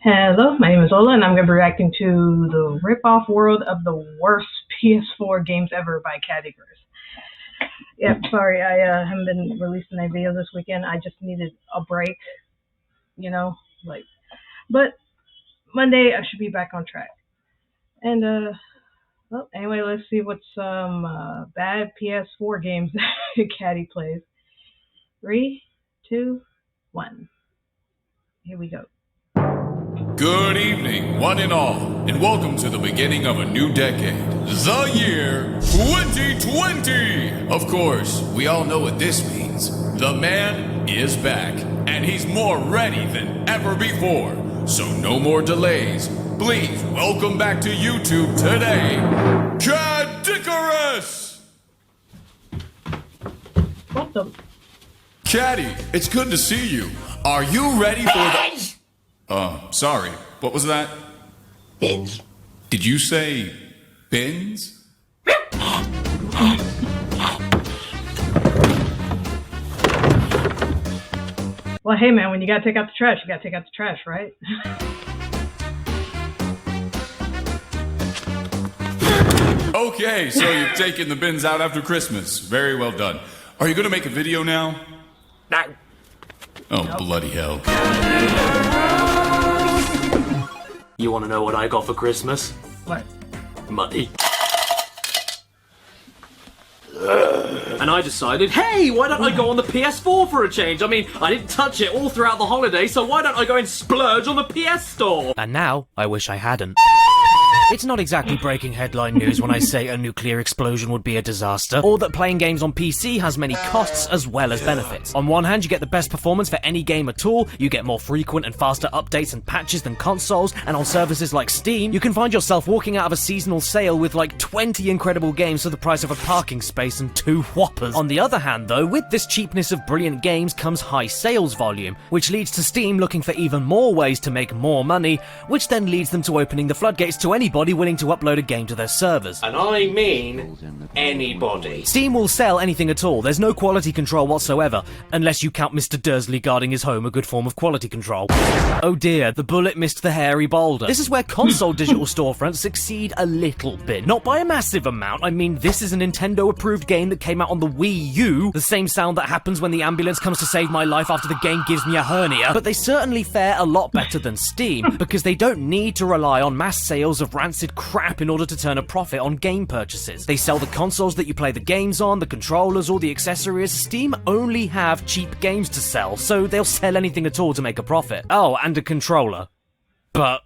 Hello, my name is Lola, and I'm going to be reacting to the rip-off world of the worst PS4 games ever by Caddicarus. Yep, sorry, I haven't been releasing any videos this weekend. I just needed a break, but Monday I should be back on track. And, well, anyway, let's see what some bad PS4 games Caddy plays. 3, 2, 1. Here we go. Good evening, one and all, and welcome to the beginning of a new decade, the year 2020! Of course, we all know what this means. The man is back, and he's more ready than ever before. So no more delays. Please welcome back to YouTube today, Caddicarus! What the? Caddy, it's good to see you. Are you ready for the... sorry. What was that? Bins. Did you say bins? Well, hey man, when you gotta take out the trash, you gotta take out the trash, right? Okay, so you've taken the bins out after Christmas. Very well done. Are you gonna make a video now? No. Oh, nope. Bloody hell. You want to know what I got for Christmas? What? Money. And I decided, hey, why don't I go on the PS4 for a change? I mean, I didn't touch it all throughout the holiday, so why don't I go and splurge on the PS Store? And now, I wish I hadn't. It's not exactly breaking headline news when I say a nuclear explosion would be a disaster, or that playing games on PC has many costs as well as benefits. On one hand, you get the best performance for any game at all, you get more frequent and faster updates and patches than consoles, and on services like Steam, you can find yourself walking out of a seasonal sale with like 20 incredible games for the price of a parking space and 2 Whoppers. On the other hand though, with this cheapness of brilliant games comes high sales volume, which leads to Steam looking for even more ways to make more money, which then leads them to opening the floodgates to anybody willing to upload a game to their servers. And I mean anybody. Steam will sell anything at all. There's no quality control whatsoever, unless you count Mr. Dursley guarding his home a good form of quality control. Oh dear, the bullet missed the hairy boulder. This is where console digital storefronts succeed a little bit. Not by a massive amount. I mean, this is a Nintendo-approved game that came out on the Wii U, the same sound that happens when the ambulance comes to save my life after the game gives me a hernia. But they certainly fare a lot better than Steam, because they don't need to rely on mass sales of rancid crap in order to turn a profit on game purchases. They sell the consoles that you play the games on, the controllers, all the accessories. Steam only have cheap games to sell, so they'll sell anything at all to make a profit. Oh, and a controller. But...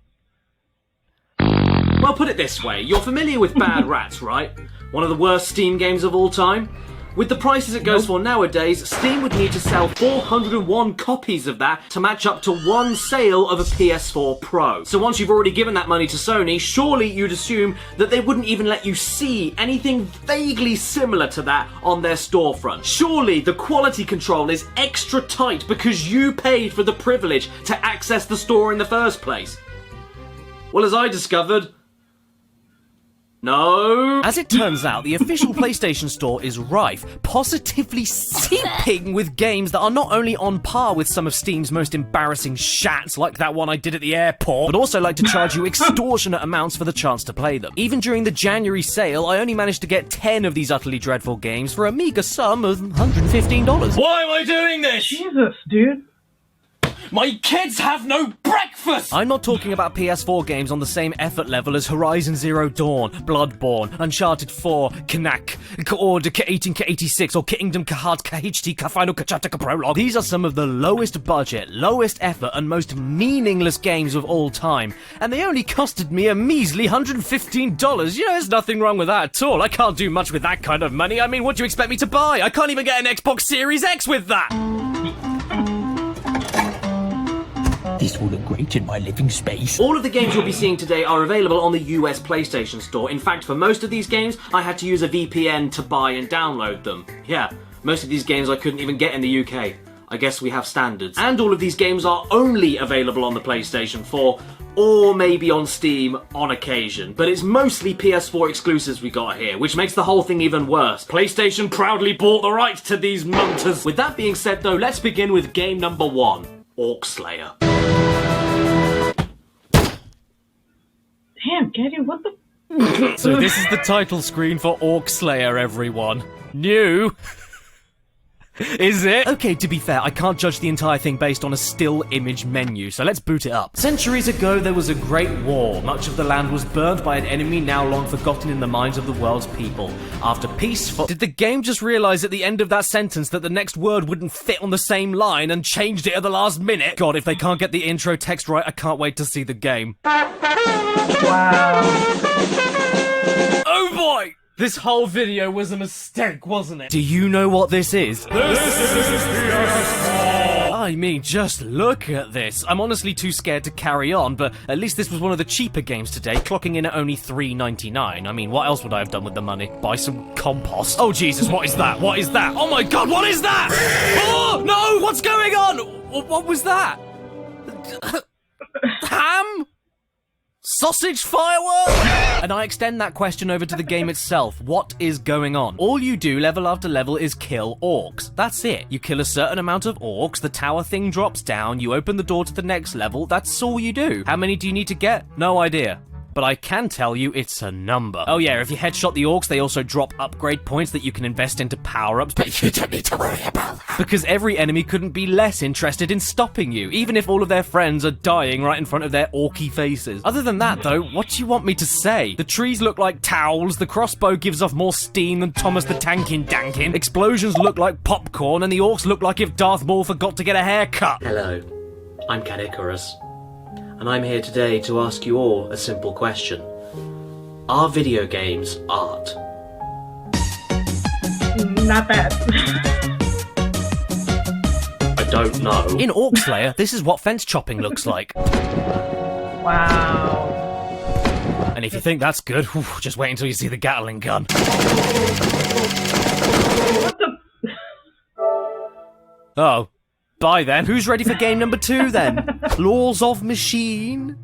Well, put it this way, you're familiar with Bad Rats, right? One of the worst Steam games of all time? With the prices it goes for nowadays, Steam would need to sell 401 copies of that to match up to one sale of a PS4 Pro. So once you've already given that money to Sony, surely you'd assume that they wouldn't even let you see anything vaguely similar to that on their storefront. Surely the quality control is extra tight because you paid for the privilege to access the store in the first place. Well, as I discovered, no. As it turns out, the official PlayStation Store is rife, positively seeping with games that are not only on par with some of Steam's most embarrassing shats, like that one I did at the airport, but also like to charge you extortionate amounts for the chance to play them. Even during the January sale, I only managed to get 10 of these utterly dreadful games for a meager sum of $115. Why am I doing this? Jesus, dude. My kids have no breakfast! I'm not talking about PS4 games on the same effort level as Horizon Zero Dawn, Bloodborne, Uncharted 4, Knack, Order K18, K86, or Kingdom Hearts KHT Final Chapter Prologue. These are some of the lowest budget, lowest effort, and most meaningless games of all time, and they only costed me a measly $115. You know, there's nothing wrong with that at all. I can't do much with that kind of money. I mean, what do you expect me to buy? I can't even get an Xbox Series X with that! This will look great in my living space. All of the games you'll be seeing today are available on the US PlayStation Store. In fact, for most of these games, I had to use a VPN to buy and download them. Yeah, most of these games I couldn't even get in the UK. I guess we have standards. And all of these games are only available on the PlayStation 4, or maybe on Steam on occasion. But it's mostly PS4 exclusives we got here, which makes the whole thing even worse. PlayStation proudly bought the rights to these munters. With that being said though, let's begin with game number 1, Orc Slayer. Caddy, what the? So this is the title screen for Orc Slayer, everyone. New. Is it? Okay, to be fair, I can't judge the entire thing based on a still image menu, so let's boot it up. Centuries ago, there was a great war. Much of the land was burned by an enemy now long forgotten in the minds of the world's people. After peace Did the game just realize at the end of that sentence that the next word wouldn't fit on the same line and changed it at the last minute? God, if they can't get the intro text right, I can't wait to see the game. Wow. Oh boy! This whole video was a mistake, wasn't it? Do you know what this is? This is PS4! I mean, just look at this. I'm honestly too scared to carry on, but at least this was one of the cheaper games today, clocking in at only $3.99. I mean, what else would I have done with the money? Buy some compost? Oh Jesus, what is that? What is that? Oh my God, what is that? Oh, no, what's going on? What was that? Ham? Sausage firework? And I extend that question over to the game itself. What is going on? All you do level after level is kill orcs. That's it. You kill a certain amount of orcs, the tower thing drops down, you open the door to the next level, that's all you do. How many do you need to get? No idea. But I can tell you it's a number. Oh yeah, if you headshot the orcs, they also drop upgrade points that you can invest into power-ups, but you don't need to worry about that. Because every enemy couldn't be less interested in stopping you, even if all of their friends are dying right in front of their orky faces. Other than that though, what do you want me to say? The trees look like towels, the crossbow gives off more steam than Thomas the Tankin Dankin, explosions look like popcorn, and the orcs look like if Darth Maul forgot to get a haircut. Hello, I'm Caddicarus, and I'm here today to ask you all a simple question. Are video games art? Not bad. I don't know. In Orc Slayer, this is what fence chopping looks like. Wow. And if you think that's good, whew, just wait until you see the Gatling gun. What the? Oh. Bye then. Who's ready for game number 2 then? Laws of Machine?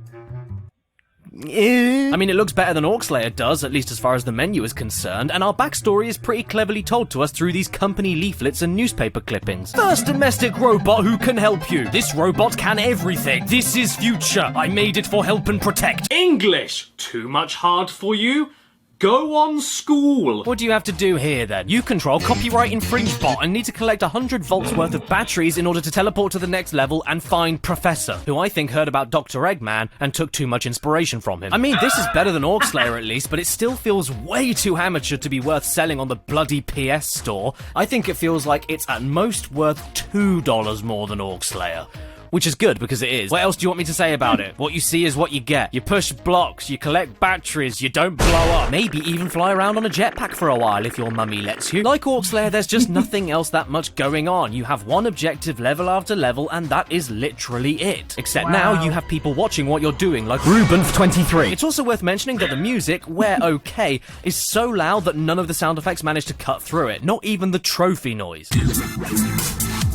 I mean, it looks better than Orc Slayer does, at least as far as the menu is concerned, and our backstory is pretty cleverly told to us through these company leaflets and newspaper clippings. First domestic robot who can help you. This robot can everything. This is future. I made it for help and protect. English! Too much hard for you? Go on school! What do you have to do here then? You control copyright infringed bot and need to collect 100 volts worth of batteries in order to teleport to the next level and find Professor, who I think heard about Dr. Eggman and took too much inspiration from him. I mean, this is better than Orc Slayer at least, but it still feels way too amateur to be worth selling on the bloody PS Store. I think it feels like it's at most worth $2 more than Orc Slayer. Which is good, because it is. What else do you want me to say about it? What you see is what you get. You push blocks, you collect batteries, you don't blow up. Maybe even fly around on a jetpack for a while if your mummy lets you. Like Orc Slayer, there's just nothing else that much going on. You have one objective level after level, and that is literally it. Except now you have people watching what you're doing, like Ruben23. It's also worth mentioning that the music, where okay, is so loud that none of the sound effects manage to cut through it. Not even the trophy noise.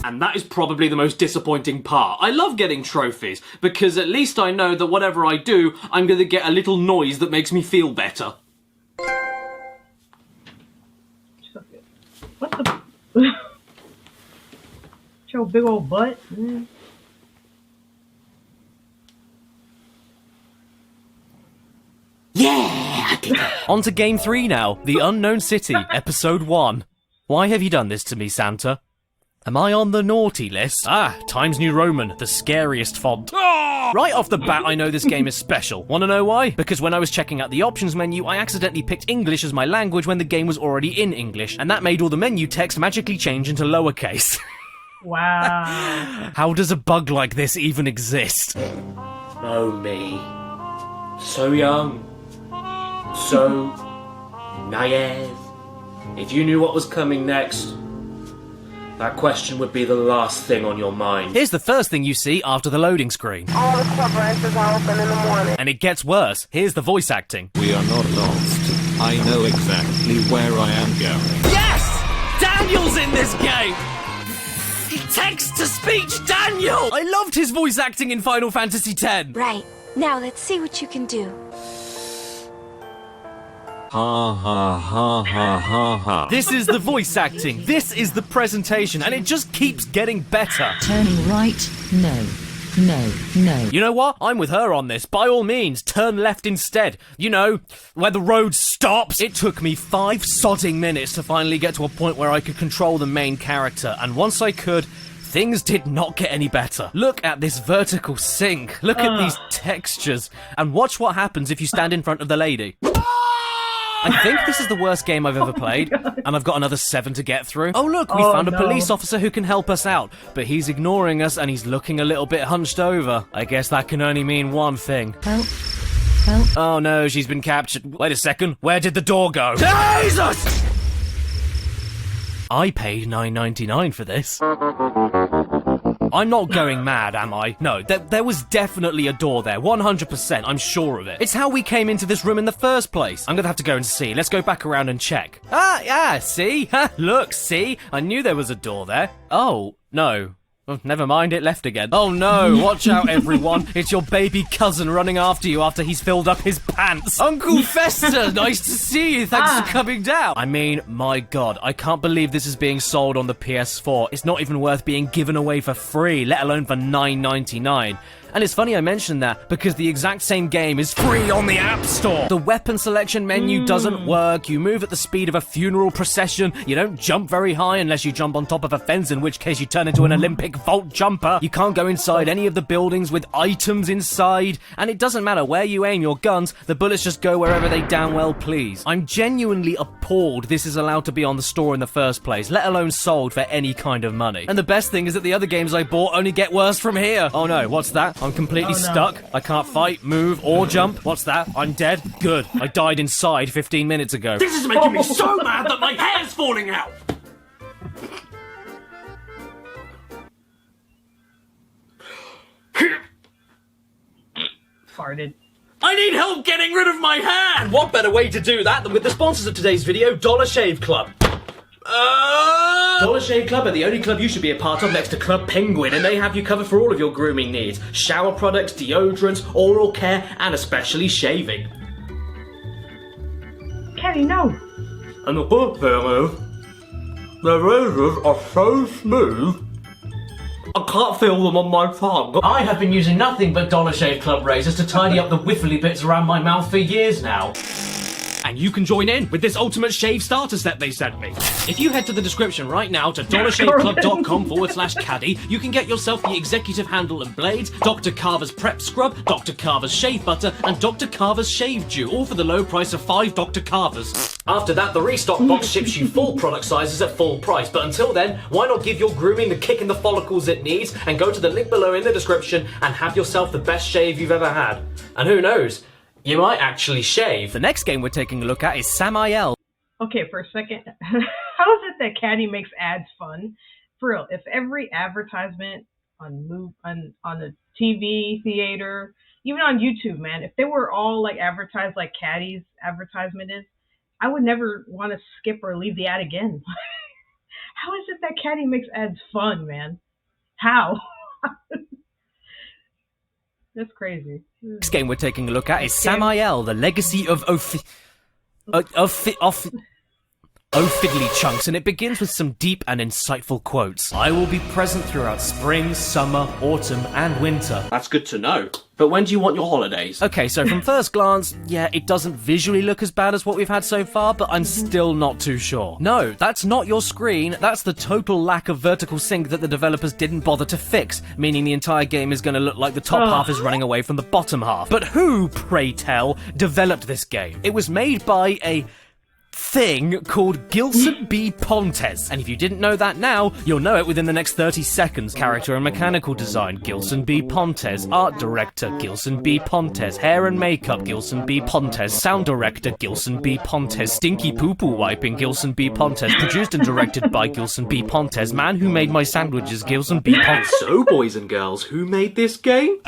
And that is probably the most disappointing part. I love getting trophies, because at least I know that whatever I do, I'm going to get a little noise that makes me feel better. What the? Your big old butt. Yeah! On to game 3 now. The Unknown City, episode 1. Why have you done this to me, Santa? Am I on the naughty list? Ah, Times New Roman, the scariest font. Oh! Right off the bat, I know this game is special. Wanna know why? Because when I was checking out the options menu, I accidentally picked English as my language when the game was already in English, and that made all the menu text magically change into lowercase. Wow. How does a bug like this even exist? Oh me. So young. So naive. If you knew what was coming next, that question would be the last thing on your mind. Here's the first thing you see after the loading screen. All the club branches are open in the morning. And it gets worse. Here's the voice acting. We are not lost. I know exactly where I am going. Yes! Daniel's in this game! Text-to-speech Daniel! I loved his voice acting in Final Fantasy X. Right. Now let's see what you can do. Ha ha ha ha ha ha. This is the voice acting, this is the presentation, and it just keeps getting better. Turning right, no. No, no. You know what? I'm with her on this. By all means, turn left instead. You know, where the road stops. It took me 5 sodding minutes to finally get to a point where I could control the main character, and once I could, things did not get any better. Look at this vertical sink. Look at these textures. And watch what happens if you stand in front of the lady. I think this is the worst game I've ever played, and I've got another 7 to get through. Oh look, we found a police officer who can help us out, but he's ignoring us and he's looking a little bit hunched over. I guess that can only mean one thing. Help. Help. Oh no, she's been captured. Wait a second, where did the door go? Jesus! I paid $9.99 for this. I'm not going mad, am I? No, there was definitely a door there, 100%, I'm sure of it. It's how we came into this room in the first place. I'm gonna have to go and see. Let's go back around and check. See? Look, see? I knew there was a door there. Oh, no. Oh, never mind, it left again. Oh no, watch out everyone. It's your baby cousin running after you after he's filled up his pants. Uncle Fester, nice to see you. Thanks for coming down. I mean, my god, I can't believe this is being sold on the PS4. It's not even worth being given away for free, let alone for $9.99. And it's funny I mentioned that, because the exact same game is free on the App Store. The weapon selection menu doesn't work, you move at the speed of a funeral procession, you don't jump very high unless you jump on top of a fence, in which case you turn into an Olympic vault jumper. You can't go inside any of the buildings with items inside, and it doesn't matter where you aim your guns, the bullets just go wherever they damn well please. I'm genuinely appalled this is allowed to be on the store in the first place, let alone sold for any kind of money. And the best thing is that the other games I bought only get worse from here. Oh no, what's that? I'm completely stuck. I can't fight, move, or jump. What's that? I'm dead? Good. I died inside 15 minutes ago. This is making me so mad that my hair's falling out! Farted. I need help getting rid of my hair! And what better way to do that than with the sponsors of today's video, Dollar Shave Club. Dollar Shave Club are the only club you should be a part of next to Club Penguin, and they have you covered for all of your grooming needs. Shower products, deodorants, oral care, and especially shaving. Caddy, no. And the good thing is, the razors are so smooth, I can't feel them on my tongue. I have been using nothing but Dollar Shave Club razors to tidy up the whiffly bits around my mouth for years now. And you can join in with this ultimate shave starter set they sent me. If you head to the description right now to dollarshaveclub.com/caddy, you can get yourself the executive handle and blades, Dr. Carver's prep scrub, Dr. Carver's shave butter, and Dr. Carver's shave dew, all for the low price of 5 Dr. Carvers. After that, the restock box ships you full product sizes at full price, but until then, why not give your grooming the kick in the follicles it needs, and go to the link below in the description and have yourself the best shave you've ever had. And who knows, you might actually shave. The next game we're taking a look at is Samael. Okay, for a second, how is it that Caddy makes ads fun? For real, if every advertisement on a TV, theater, even on YouTube, man, if they were all like advertised like Caddy's advertisement is, I would never want to skip or leave the ad again. How is it that Caddy makes ads fun, man? How? That's crazy. Next game we're taking a look at is Samael, the Legacy of Fiddly Chunks, and it begins with some deep and insightful quotes. I will be present throughout spring, summer, autumn, and winter. That's good to know. But when do you want your holidays? Okay, so from first glance, yeah, it doesn't visually look as bad as what we've had so far, but I'm still not too sure. No, that's not your screen, that's the total lack of vertical sync that the developers didn't bother to fix, meaning the entire game is going to look like the top half is running away from the bottom half. But who, pray tell, developed this game? It was made by a thing called Gilson B. Pontes, and if you didn't know that now, you'll know it within the next 30 seconds. Character and mechanical design, Gilson B. Pontes. Art director, Gilson B. Pontes. Hair and makeup, Gilson B. Pontes. Sound director, Gilson B. Pontes. Stinky poo-poo wiping, Gilson B. Pontes. Produced and directed by Gilson B. Pontes. Man who made my sandwiches, Gilson B. Pontes. So, boys and girls, who made this game?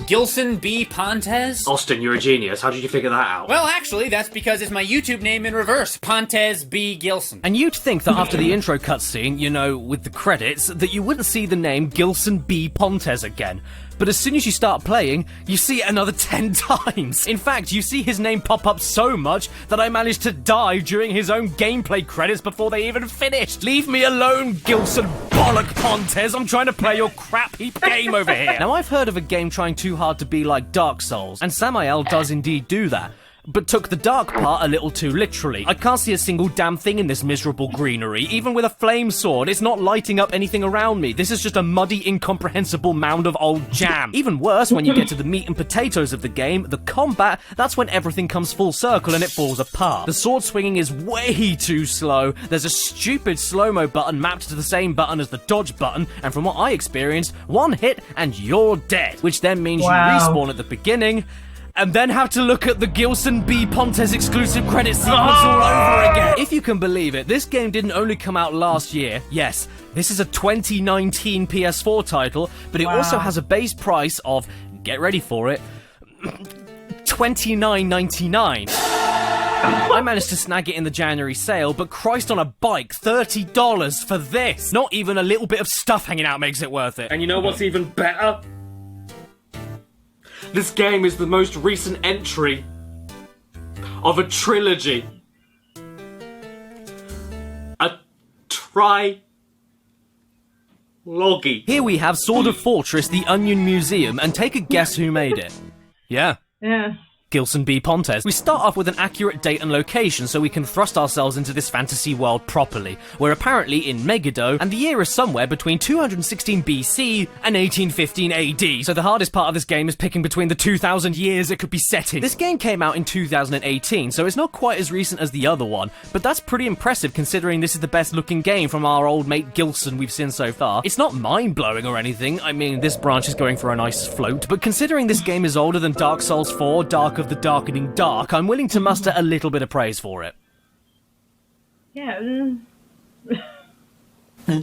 Gilson B. Pontes? Austin, you're a genius. How did you figure that out? Well, actually, that's because it's my YouTube name in reverse. Pontes B. Gilson. And you'd think that after the intro cutscene, you know, with the credits, that you wouldn't see the name Gilson B. Pontes again. But as soon as you start playing, you see it another 10 times. In fact, you see his name pop up so much that I managed to die during his own gameplay credits before they even finished. Leave me alone, Gilson Pontes! bollock, Pontes! I'm trying to play your crap heap game over here! Now, I've heard of a game trying too hard to be like Dark Souls, and Samael does indeed do that, but took the dark part a little too literally. I can't see a single damn thing in this miserable greenery. Even with a flame sword, it's not lighting up anything around me. This is just a muddy, incomprehensible mound of old jam. Even worse, when you get to the meat and potatoes of the game, the combat, that's when everything comes full circle and it falls apart. The sword swinging is way too slow. There's a stupid slow-mo button mapped to the same button as the dodge button, and from what I experienced, one hit and you're dead. Which then means you respawn at the beginning, and then have to look at the Gilson B. Pontes exclusive credit sequence all over again. If you can believe it, this game didn't only come out last year. Yes, this is a 2019 PS4 title, but it also has a base price of, get ready for it, $29.99. I managed to snag it in the January sale, but Christ on a bike, $30 for this! Not even a little bit of stuff hanging out makes it worth it. And you know what's even better? This game is the most recent entry of a trilogy. A trilogy. Here we have Sword of Fortress, the Onion Museum, and take a guess who made it. Yeah. Gilson B. Pontes. We start off with an accurate date and location so we can thrust ourselves into this fantasy world properly. We're apparently in Megiddo, and the year is somewhere between 216 BC and 1815 AD, so the hardest part of this game is picking between the 2,000 years it could be set in. This game came out in 2018, so it's not quite as recent as the other one, but that's pretty impressive considering this is the best looking game from our old mate Gilson we've seen so far. It's not mind-blowing or anything, I mean, this branch is going for a nice float, but considering this game is older than Dark Souls 4, Dark of the Darkening Dark, I'm willing to muster a little bit of praise for it. Yeah.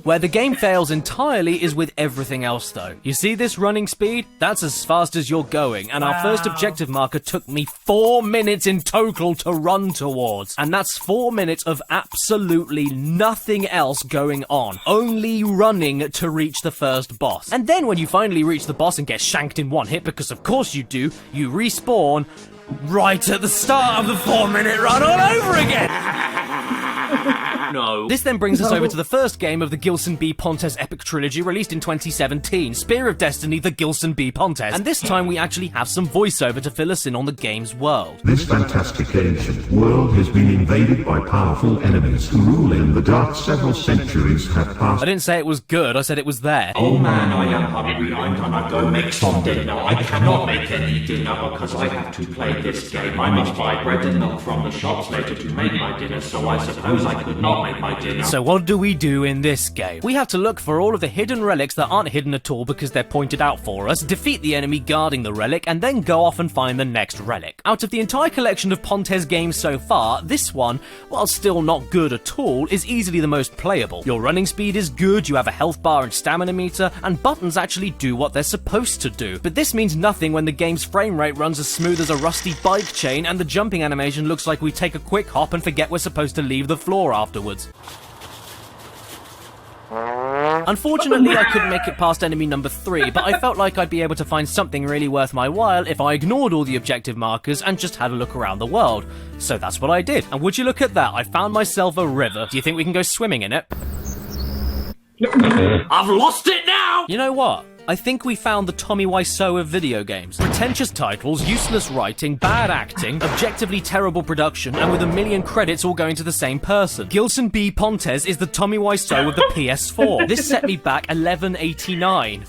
Where the game fails entirely is with everything else though. You see this running speed? That's as fast as you're going, and our first objective marker took me 4 minutes in total to run towards. And that's 4 minutes of absolutely nothing else going on. Only running to reach the first boss. And then when you finally reach the boss and get shanked in one hit, because of course you do, you respawn right at the start of the 4-minute run all over again! No. This then brings us over to the first game of the Gilson B. Pontes epic trilogy released in 2017, Spear of Destiny, the Gilson B. Pontes. And this time we actually have some voiceover to fill us in on the game's world. This fantastic ancient world has been invaded by powerful enemies who rule in the dark. Several centuries have passed. I didn't say it was good, I said it was there. Oh man, I am hungry. I'm gonna go make some dinner. I cannot make any dinner because I have to play this game. I must buy bread and milk from the shops later to make my dinner, so I suppose I could not make my dinner. So what do we do in this game? We have to look for all of the hidden relics that aren't hidden at all because they're pointed out for us, defeat the enemy guarding the relic, and then go off and find the next relic. Out of the entire collection of Pontes games so far, this one, while still not good at all, is easily the most playable. Your running speed is good, you have a health bar and stamina meter, and buttons actually do what they're supposed to do. But this means nothing when the game's frame rate runs as smooth as a rusty bike chain and the jumping animation looks like we take a quick hop and forget we're supposed to leave the floor afterwards. Unfortunately, I couldn't make it past enemy number 3, but I felt like I'd be able to find something really worth my while if I ignored all the objective markers and just had a look around the world. So that's what I did. And would you look at that, I found myself a river. Do you think we can go swimming in it? I've lost it now! You know what? I think we found the Tommy Wiseau of video games. Pretentious titles, useless writing, bad acting, objectively terrible production, and with a million credits all going to the same person. Gilson B. Pontes is the Tommy Wiseau of the PS4. This set me back $11.89.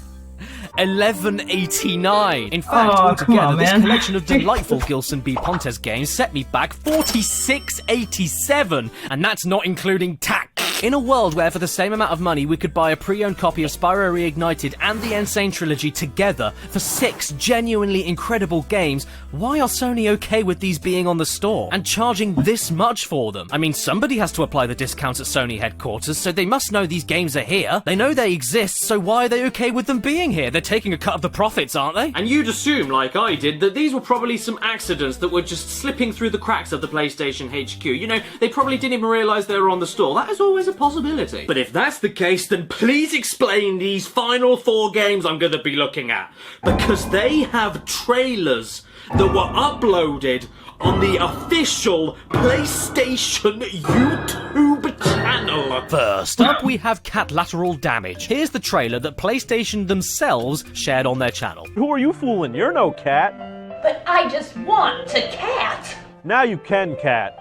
$11.89. In fact, altogether, this collection of delightful Gilson B. Pontes games set me back $46.87, and that's not including tax. In a world where for the same amount of money we could buy a pre-owned copy of Spyro Reignited and the Insane Trilogy together for 6 genuinely incredible games, why are Sony okay with these being on the store and charging this much for them? I mean, somebody has to apply the discounts at Sony headquarters, so they must know these games are here. They know they exist, so why are they okay with them being here? They're taking a cut of the profits, aren't they? And you'd assume, like I did, that these were probably some accidents that were just slipping through the cracks of the PlayStation HQ. You know, they probably didn't even realise they were on the store. That is always a a possibility. But if that's the case, then please explain these final 4 games I'm going to be looking at. Because they have trailers that were uploaded on the official PlayStation YouTube channel. First up, we have Caddicarus Damage. Here's the trailer that PlayStation themselves shared on their channel. Who are you fooling? You're no cat. But I just want a cat. Now you can, cat.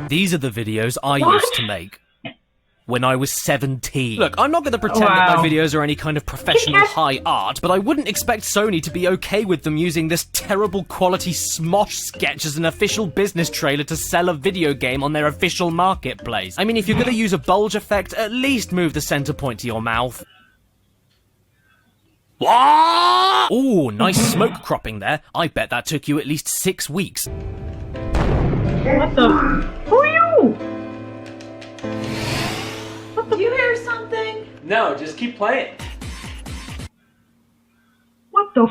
These are the videos I used to make when I was 17. Look, I'm not going to pretend that my videos are any kind of professional high art, but I wouldn't expect Sony to be okay with them using this terrible quality smosh sketch as an official business trailer to sell a video game on their official marketplace. I mean, if you're going to use a bulge effect, at least move the center point to your mouth. What? Ooh, nice smoke cropping there. I bet that took you at least 6 weeks. What the? Who are you? Do you hear something? No, just keep playing. What the?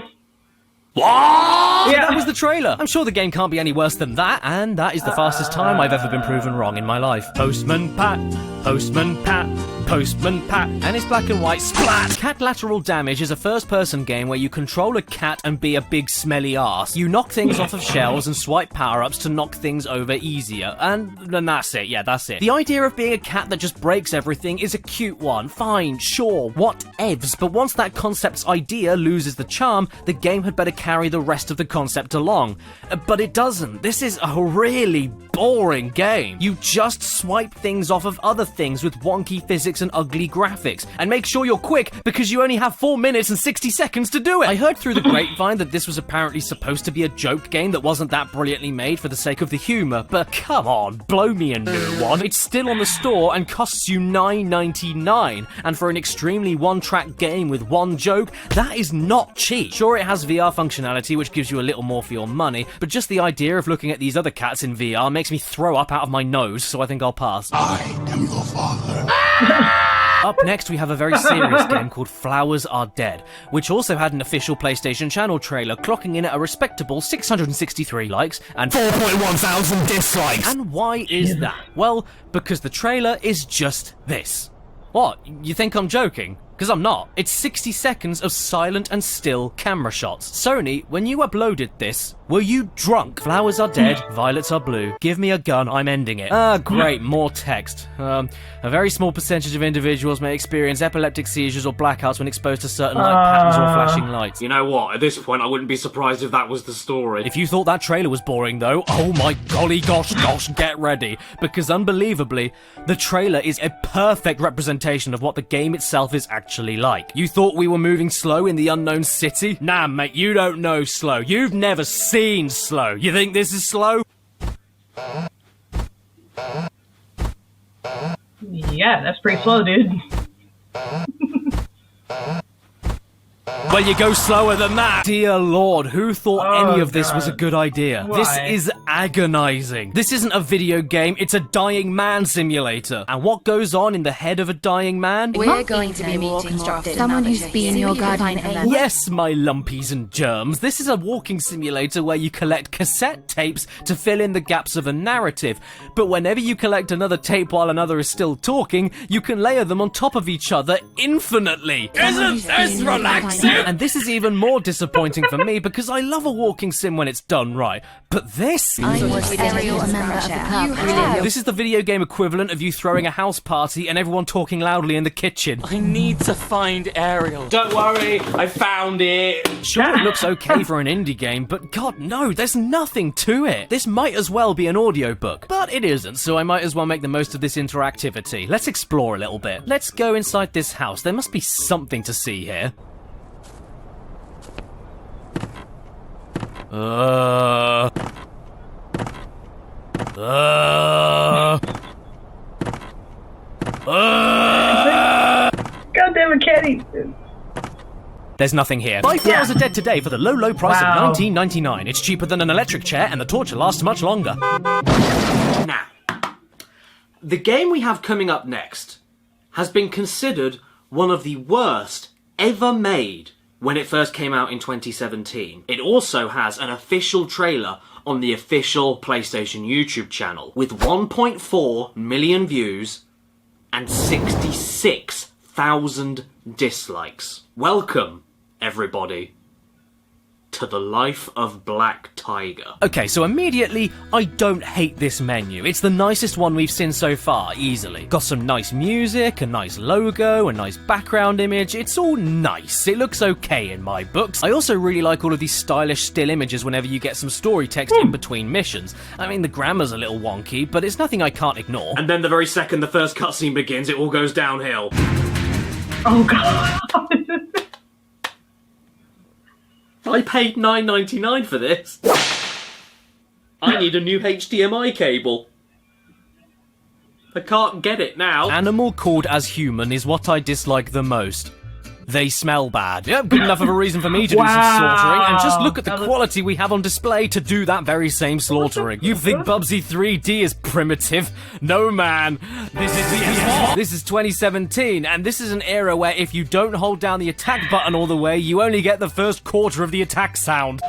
What? Yeah, that was the trailer. I'm sure the game can't be any worse than that, and that is the fastest time I've ever been proven wrong in my life. Postman Pat, Postman Pat, Postman Pat, and it's black and white splat! Caddicarus Damage is a first-person game where you control a cat and be a big smelly arse. You knock things off of shelves and swipe power-ups to knock things over easier, and that's it, yeah, that's it. The idea of being a cat that just breaks everything is a cute one. Fine, sure, whatevs, but once that concept's idea loses the charm, the game had better carry the rest of the concept along. But it doesn't. This is a really boring game. You just swipe things off of other things with wonky physics and ugly graphics. And make sure you're quick, because you only have 4 minutes and 60 seconds to do it. I heard through the grapevine that this was apparently supposed to be a joke game that wasn't that brilliantly made for the sake of the humour, but come on, blow me a new one. It's still on the store and costs you $9.99, and for an extremely one-track game with one joke, that is not cheap. Sure, it has VR functionality, which gives you a little more for your money, but just the idea of looking at these other cats in VR makes me throw up out of my nose, so I think I'll pass. I am your father. Up next, we have a very serious game called Flowers Are Dead, which also had an official PlayStation channel trailer, clocking in at a respectable 663 likes and 4.1 thousand dislikes. And why is that? Well, because the trailer is just this. What? You think I'm joking? Because I'm not. It's 60 seconds of silent and still camera shots. Sony, when you uploaded this, were you drunk? Flowers are dead, violets are blue. Give me a gun, I'm ending it. Ah, great, more text. A very small percentage of individuals may experience epileptic seizures or blackouts when exposed to certain light patterns or flashing lights. You know what? At this point, I wouldn't be surprised if that was the story. If you thought that trailer was boring, though, oh my golly gosh, get ready. Because unbelievably, the trailer is a perfect representation of what the game itself is actually like. You thought we were moving slow in the unknown city? Nah, mate, you don't know slow. You've never seen slow. You think this is slow? Yeah, that's pretty slow, dude. Well, you go slower than that. Dear Lord, who thought any of this was a good idea? Why? This is agonizing. This isn't a video game, it's a dying man simulator. And what goes on in the head of a dying man? We're going to be meeting someone who's been your guardian angel. Yes, my lumpies and germs. This is a walking simulator where you collect cassette tapes to fill in the gaps of a narrative. But whenever you collect another tape while another is still talking, you can layer them on top of each other infinitely. Isn't this relaxing? And this is even more disappointing for me because I love a walking sim when it's done right. But this? I was Ariel, a member of the club. This is the video game equivalent of you throwing a house party and everyone talking loudly in the kitchen. I need to find Ariel. Don't worry, I found it. Sure, it looks okay for an indie game, but god no, there's nothing to it. This might as well be an audiobook, but it isn't, so I might as well make the most of this interactivity. Let's explore a little bit. Let's go inside this house. There must be something to see here. God damn it, Caddy. There's nothing here. 5 flowers are dead today for the low price of $19.99. It's cheaper than an electric chair and the torture lasts much longer. Now, the game we have coming up next has been considered one of the worst ever made when it first came out in 2017. It also has an official trailer on the official PlayStation YouTube channel with 1.4 million views 166,000 dislikes. Welcome, everybody, to the life of Black Tiger. Okay, so immediately, I don't hate this menu. It's the nicest one we've seen so far, easily. Got some nice music, a nice logo, a nice background image. It's all nice. It looks okay in my books. I also really like all of these stylish still images whenever you get some story text in between missions. I mean, the grammar's a little wonky, but it's nothing I can't ignore. And then the very second the first cutscene begins, it all goes downhill. Oh god. I paid $9.99 for this. I need a new HDMI cable. I can't get it now. Animal called as human is what I dislike the most. They smell bad. Yep, good enough of a reason for me to do some slaughtering, and just look at the quality we have on display to do that very same slaughtering. You think Bubsy 3D is primitive? No, man. This is 2017, and this is an era where if you don't hold down the attack button all the way, you only get the first quarter of the attack sound.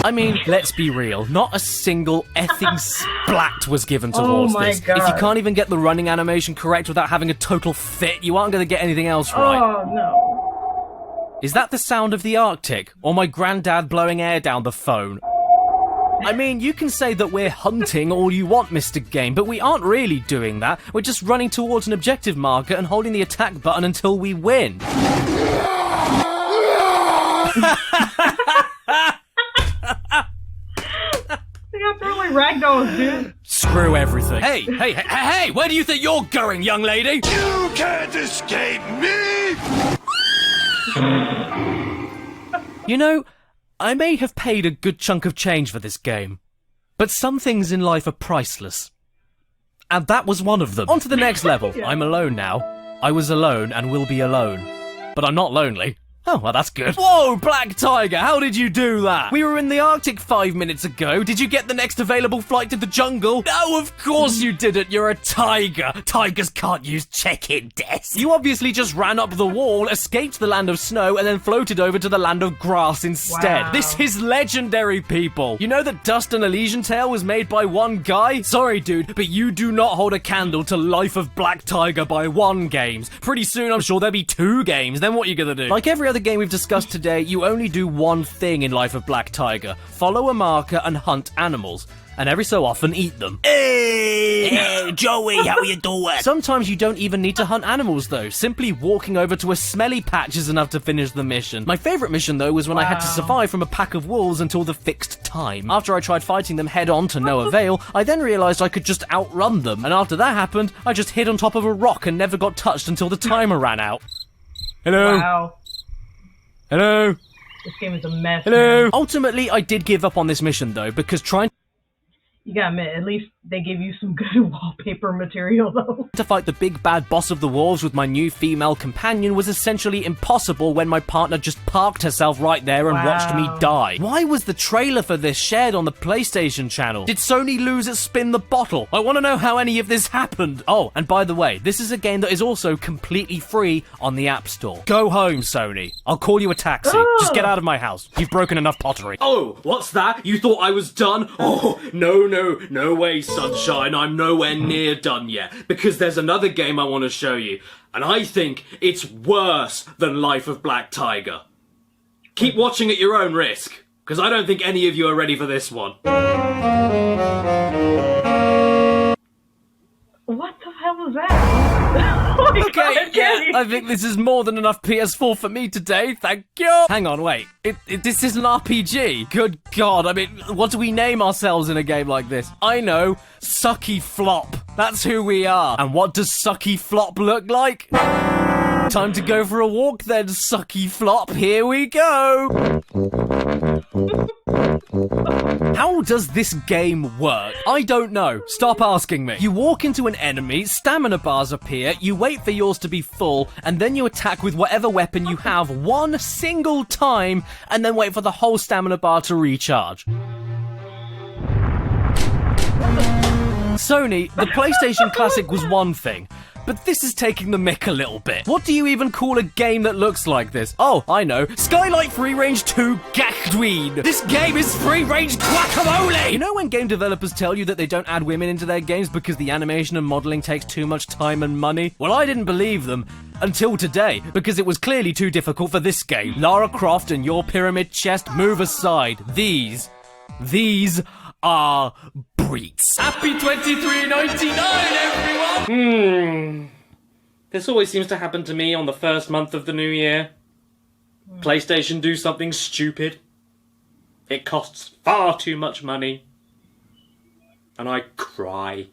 I mean, let's be real, not a single effing splat was given towards this. God. If you can't even get the running animation correct without having a total fit, you aren't going to get anything else right. Oh, no. Is that the sound of the Arctic? Or my granddad blowing air down the phone? I mean, you can say that we're hunting all you want, Mr. Game, but we aren't really doing that. We're just running towards an objective marker and holding the attack button until we win. They got throwing ragdolls, dude. Screw everything. Hey, where do you think you're going, young lady? You can't escape me! You know, I may have paid a good chunk of change for this game, but some things in life are priceless. And that was one of them. On to the next level. Yeah. I'm alone now. I was alone and will be alone. But I'm not lonely. Oh, well, that's good. Whoa, Black Tiger, how did you do that? We were in the Arctic 5 minutes ago. Did you get the next available flight to the jungle? No, of course you didn't. You're a tiger. Tigers can't use check-in desks. You obviously just ran up the wall, escaped the land of snow, and then floated over to the land of grass instead. Wow. This is legendary, people. You know that Dust and Elysian Tale was made by one guy? Sorry, dude, but you do not hold a candle to Life of Black Tiger by one games. Pretty soon, I'm sure there'll be 2 games. Then what are you gonna do? Like every other game we've discussed today, you only do one thing in Life of Black Tiger: follow a marker and hunt animals, and every so often eat them. Hey, Joey, how you doing? Sometimes you don't even need to hunt animals though. Simply walking over to a smelly patch is enough to finish the mission. My favourite mission though was when I had to survive from a pack of wolves until the fixed time. After I tried fighting them head on to no avail, I then realised I could just outrun them, and after that happened, I just hid on top of a rock and never got touched until the timer ran out. Hello? Wow. Hello? This game is a mess. Hello? Man. Ultimately, I did give up on this mission though, because trying You gotta admit, at least they gave you some good wallpaper material, though. to fight the big bad boss of the wolves with my new female companion was essentially impossible when my partner just parked herself right there and watched me die. Why was the trailer for this shared on the PlayStation channel? Did Sony lose at Spin the Bottle? I want to know how any of this happened. Oh, and by the way, this is a game that is also completely free on the App Store. Go home, Sony. I'll call you a taxi. Just get out of my house. You've broken enough pottery. Oh, what's that? You thought I was done? Oh, no way, sunshine. I'm nowhere near done yet, because there's another game I want to show you, and I think it's worse than Life of Black Tiger. Keep watching at your own risk, because I don't think any of you are ready for this one. What the hell was that? Oh my Okay, God, yeah, Kenny. I think this is more than enough PS4 for me today, thank you! Hang on, wait, this is an RPG? Good God, I mean, what do we name ourselves in a game like this? I know, Sucky Flop. That's who we are. And what does Sucky Flop look like? Time to go for a walk then, Sucky Flop, here we go! How does this game work? I don't know. Stop asking me. You walk into an enemy, stamina bars appear, you wait for yours to be full, and then you attack with whatever weapon you have one single time, and then wait for the whole stamina bar to recharge. Sony, the PlayStation Classic was one thing, But this is taking the mick a little bit. What do you even call a game that looks like this? Oh, I know. Skylight Free Range 2 Gachdween. This game is free range guacamole! You know when game developers tell you that they don't add women into their games because the animation and modeling takes too much time and money? Well, I didn't believe them until today, because it was clearly too difficult for this game. Lara Croft and your pyramid chest, move aside. These are breeds. Happy 23.99, everyone! This always seems to happen to me on the first month of the new year. PlayStation do something stupid. It costs far too much money. And I cry.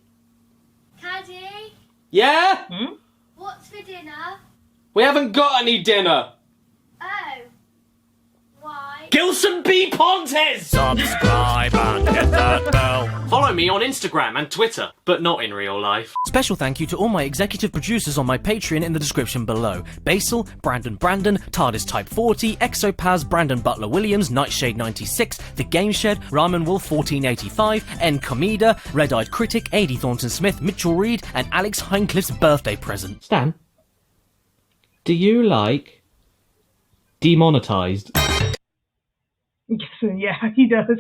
Caddy, Yeah? what's for dinner? We haven't got any dinner. Oh. Why? Gilson B. Pontes! Subscribe and hit that bell. Follow me on Instagram and Twitter, but not in real life. Special thank you to all my executive producers on my Patreon in the description below. Basil, Brandon, TARDIS Type 40, Exopaz, Brandon Butler Williams, Nightshade 96, The Game Shed, Ramen Wolf 1485, N. Comida, Red Eyed Critic, A.D. Thornton Smith, Mitchell Reed, and Alex Hinecliffe's birthday present. Stan, do you like demonetized? Yeah, he does.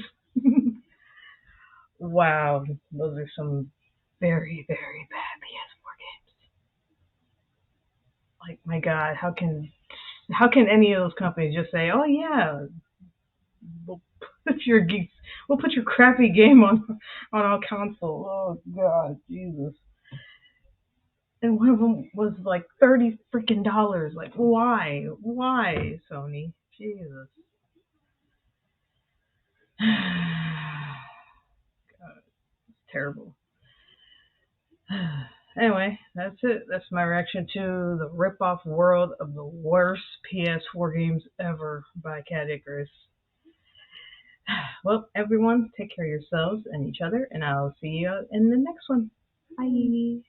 Wow, those are some very, very bad PS4 games. Like, my God, how can any of those companies just say, "Oh yeah, we'll put your crappy game on our console"? Oh God, Jesus. And one of them was like $30 freaking. Like, why, Sony? Jesus. God, it's terrible. Anyway, that's it. That's my reaction to the rip-off world of the worst PS4 games ever by Caddicarus. Well, everyone, take care of yourselves and each other, and I'll see you in the next one. Bye.